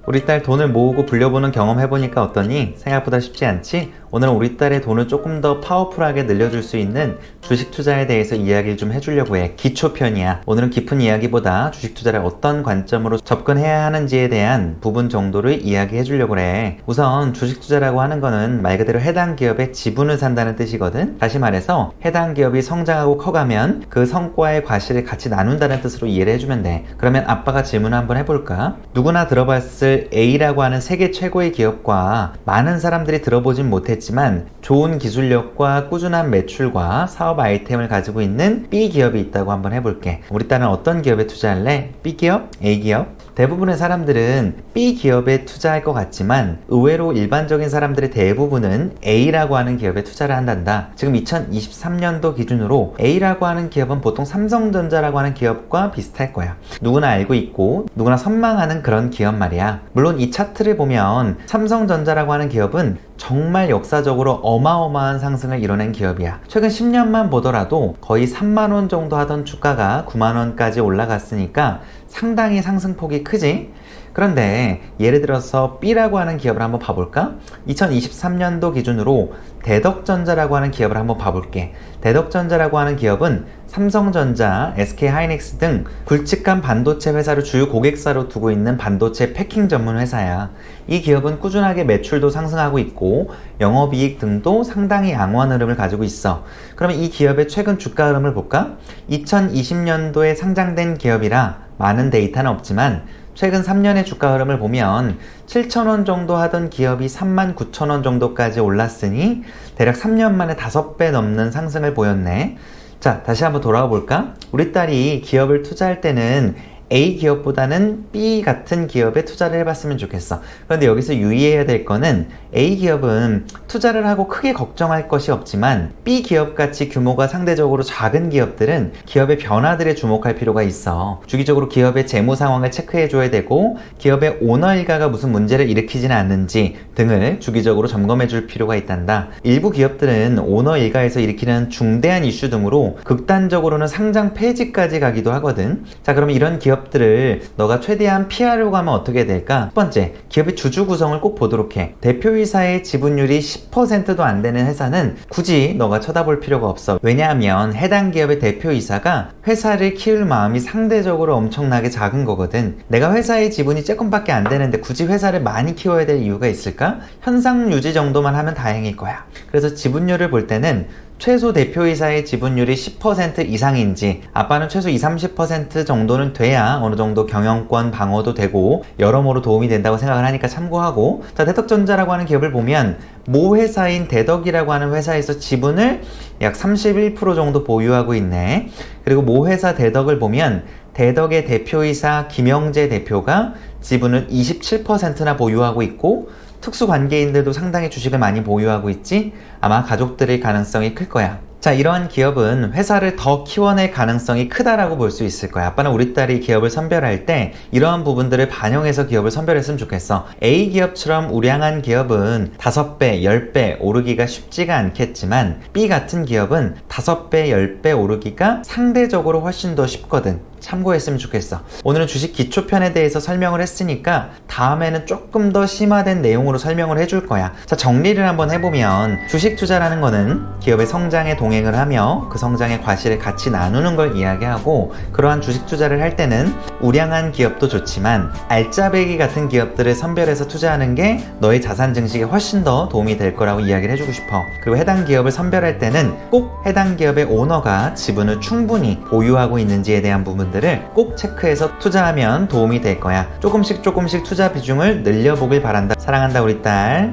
우리 딸 돈을 모으고 불려보는 경험 해보니까 어떠니? 생각보다 쉽지 않지? 오늘은 우리 딸의 돈을 조금 더 파워풀하게 늘려줄 수 있는 주식 투자에 대해서 이야기를 좀 해주려고 해. 기초편이야. 오늘은 깊은 이야기보다 주식 투자를 어떤 관점으로 접근해야 하는지에 대한 부분 정도를 이야기해 주려고 해. 우선 주식 투자라고 하는 거는 말 그대로 해당 기업의 지분을 산다는 뜻이거든. 다시 말해서 해당 기업이 성장하고 커가면 그 성과의 과실을 같이 나눈다는 뜻으로 이해를 해주면 돼. 그러면 아빠가 질문을 한번 해볼까? 누구나 들어봤을 A라고 하는 세계 최고의 기업과 많은 사람들이 들어보진 못했지만 좋은 기술력과 꾸준한 매출과 사업 아이템을 가지고 있는 B 기업이 있다고 한번 해볼게. 우리 딸은 어떤 기업에 투자할래? B 기업? A 기업? 대부분의 사람들은 B 기업에 투자할 것 같지만 의외로 일반적인 사람들의 대부분은 A라고 하는 기업에 투자를 한단다. 지금 2023년도 기준으로 A라고 하는 기업은 보통 삼성전자라고 하는 기업과 비슷할 거야. 누구나 알고 있고 누구나 선망하는 그런 기업 말이야. 물론 이 차트를 보면 삼성전자라고 하는 기업은 정말 역사적으로 어마어마한 상승을 이뤄낸 기업이야. 최근 10년만 보더라도 거의 3만원 정도 하던 주가가 9만원까지 올라갔으니까 상당히 상승폭이 크지? 그런데 예를 들어서 B라고 하는 기업을 한번 봐볼까? 2023년도 기준으로 대덕전자라고 하는 기업을 한번 봐볼게. 대덕전자라고 하는 기업은 삼성전자, SK하이닉스 등 굵직한 반도체 회사를 주요 고객사로 두고 있는 반도체 패킹 전문 회사야. 이 기업은 꾸준하게 매출도 상승하고 있고 영업이익 등도 상당히 양호한 흐름을 가지고 있어. 그러면 이 기업의 최근 주가 흐름을 볼까? 2020년도에 상장된 기업이라 많은 데이터는 없지만 최근 3년의 주가 흐름을 보면 7,000원 정도 하던 기업이 39,000원 정도까지 올랐으니 대략 3년 만에 5배 넘는 상승을 보였네. 자, 다시 한번 돌아와 볼까? 우리 딸이 기업을 투자할 때는 A 기업보다는 B 같은 기업에 투자를 해봤으면 좋겠어. 그런데 여기서 유의해야 될 거는 A 기업은 투자를 하고 크게 걱정할 것이 없지만 B 기업같이 규모가 상대적으로 작은 기업들은 기업의 변화들에 주목할 필요가 있어. 주기적으로 기업의 재무 상황을 체크해줘야 되고 기업의 오너 일가가 무슨 문제를 일으키지는 않는지 등을 주기적으로 점검해줄 필요가 있단다. 일부 기업들은 오너 일가에서 일으키는 중대한 이슈 등으로 극단적으로는 상장 폐지까지 가기도 하거든. 자, 그럼 이런 기업들을 너가 최대한 피하려고 하면 어떻게 될까? 첫 번째, 기업의 주주 구성을 꼭 보도록 해. 대표이사의 지분율이 10%도 안 되는 회사는 굳이 너가 쳐다볼 필요가 없어. 왜냐하면 해당 기업의 대표이사가 회사를 키울 마음이 상대적으로 엄청나게 작은 거거든. 내가 회사의 지분이 조금밖에 안 되는데 굳이 회사를 많이 키워야 될 이유가 있을까? 현상 유지 정도만 하면 다행일 거야. 그래서 지분율을 볼 때는 최소 대표이사의 지분율이 10% 이상인지, 아빠는 최소 20-30% 정도는 돼야 어느 정도 경영권 방어도 되고 여러모로 도움이 된다고 생각을 하니까 참고하고. 자, 대덕전자라고 하는 기업을 보면 모 회사인 대덕이라고 하는 회사에서 지분을 약 31% 정도 보유하고 있네. 그리고 모 회사 대덕을 보면 대덕의 대표이사 김영재 대표가 지분을 27%나 보유하고 있고 특수관계인들도 상당히 주식을 많이 보유하고 있지? 아마 가족들의 가능성이 클 거야. 자, 이러한 기업은 회사를 더 키워낼 가능성이 크다라고 볼 수 있을 거야. 아빠는 우리 딸이 기업을 선별할 때 이러한 부분들을 반영해서 기업을 선별했으면 좋겠어. A 기업처럼 우량한 기업은 5배, 10배 오르기가 쉽지가 않겠지만 B 같은 기업은 5배, 10배 오르기가 상대적으로 훨씬 더 쉽거든. 참고했으면 좋겠어. 오늘은 주식 기초편에 대해서 설명을 했으니까 다음에는 조금 더 심화된 내용으로 설명을 해줄 거야. 자, 정리를 한번 해보면 주식 투자라는 거는 기업의 성장에 동행을 하며 그 성장의 과실을 같이 나누는 걸 이야기하고, 그러한 주식 투자를 할 때는 우량한 기업도 좋지만 알짜배기 같은 기업들을 선별해서 투자하는 게 너의 자산 증식에 훨씬 더 도움이 될 거라고 이야기를 해주고 싶어. 그리고 해당 기업을 선별할 때는 꼭 해당 기업의 오너가 지분을 충분히 보유하고 있는지에 대한 부분들을 꼭 체크해서 투자하면 도움이 될 거야. 조금씩 투자 비중을 늘려보길 바란다. 사랑한다, 우리 딸.